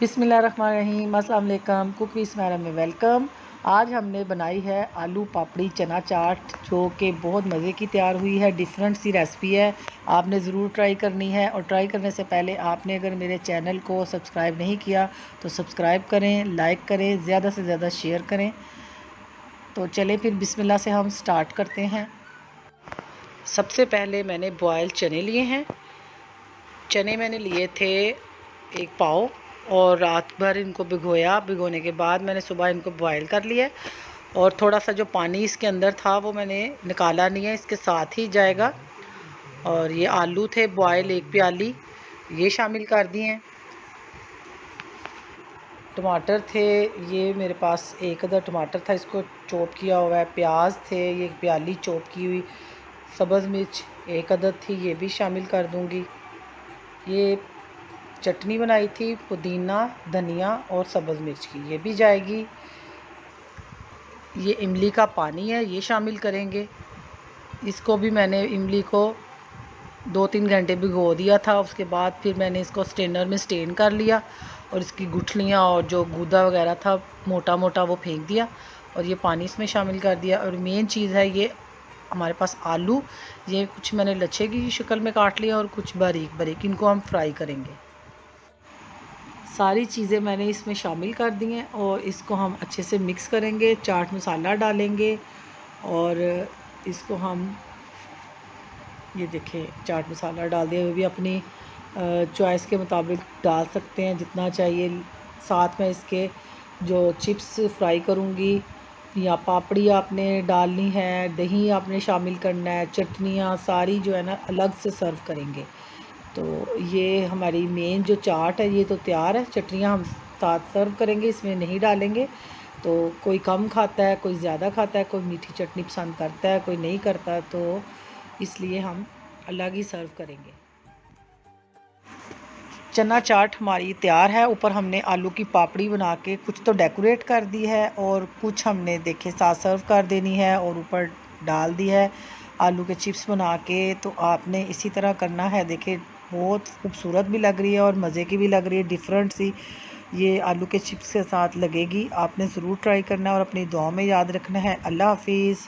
बिस्मिल्लाहिर्रहमानिर्रहीम, अस्सलाम वालेकुम। कुक विद स्माइरा में वेलकम। आज हमने बनाई है आलू पापड़ी चना चाट, जो कि बहुत मज़े की तैयार हुई है। डिफरेंट सी रेसिपी है, आपने ज़रूर ट्राई करनी है। और ट्राई करने से पहले आपने अगर मेरे चैनल को सब्सक्राइब नहीं किया तो सब्सक्राइब करें, लाइक करें, ज़्यादा से ज़्यादा शेयर करें। तो चलें फिर बिस्मिल्लाह से हम स्टार्ट करते हैं। सबसे पहले मैंने बॉयल चने लिए हैं। चने मैंने लिए थे 1 पाव और रात भर इनको भिगोया। भिगोने के बाद मैंने सुबह इनको बॉयल कर लिया और थोड़ा सा जो पानी इसके अंदर था वो मैंने निकाला नहीं है, इसके साथ ही जाएगा। और ये आलू थे बॉयल 1 प्याली, ये शामिल कर दिए हैं। टमाटर थे, ये मेरे पास 1 अदर टमाटर था, इसको चॉप किया हुआ है। प्याज थे, ये 1 प्याली चॉप की हुई। सब्ज़ मिर्च 1 अदर थी, ये भी शामिल कर दूँगी। ये चटनी बनाई थी पुदीना, धनिया और सब्ज़ मिर्च की, ये भी जाएगी। ये इमली का पानी है, ये शामिल करेंगे। इसको भी मैंने इमली को 2-3 घंटे भिगो दिया था। उसके बाद फिर मैंने इसको स्ट्रेनर में स्ट्रेन कर लिया और इसकी गुठलियाँ और जो गूदा वगैरह था मोटा मोटा वो फेंक दिया और ये पानी इसमें शामिल कर दिया। और मेन चीज़ है ये हमारे पास आलू, ये कुछ मैंने लच्छे की शक्ल में काट लिया और कुछ बारीक बारीक, इनको हम फ्राई करेंगे। सारी चीज़ें मैंने इसमें शामिल कर दी हैं और इसको हम अच्छे से मिक्स करेंगे। चाट मसाला डालेंगे और इसको हम, ये देखें चाट मसाला डाल दिया। वो भी अपनी चॉइस के मुताबिक डाल सकते हैं जितना चाहिए। साथ में इसके जो चिप्स फ्राई करूँगी या पापड़ी आपने डालनी है, दही आपने शामिल करना है, चटनियाँ सारी जो है ना अलग से सर्व करेंगे। तो ये हमारी मेन जो चाट है ये तो तैयार है। चटनियाँ हम साथ सर्व करेंगे, इसमें नहीं डालेंगे। तो कोई कम खाता है, कोई ज़्यादा खाता है, कोई मीठी चटनी पसंद करता है, कोई नहीं करता, तो इसलिए हम अलग ही सर्व करेंगे। चना चाट हमारी तैयार है। ऊपर हमने आलू की पापड़ी बना के कुछ तो डेकोरेट कर दी है और कुछ हमने देखे साथ सर्व कर देनी है और ऊपर डाल दी है आलू के चिप्स बना के। तो आपने इसी तरह करना है। देखें बहुत खूबसूरत भी लग रही है और मज़े की भी लग रही है, डिफरेंट सी ये आलू के चिप्स के साथ लगेगी। आपने ज़रूर ट्राई करना है और अपनी दुआ में याद रखना है। अल्लाह हाफिज़।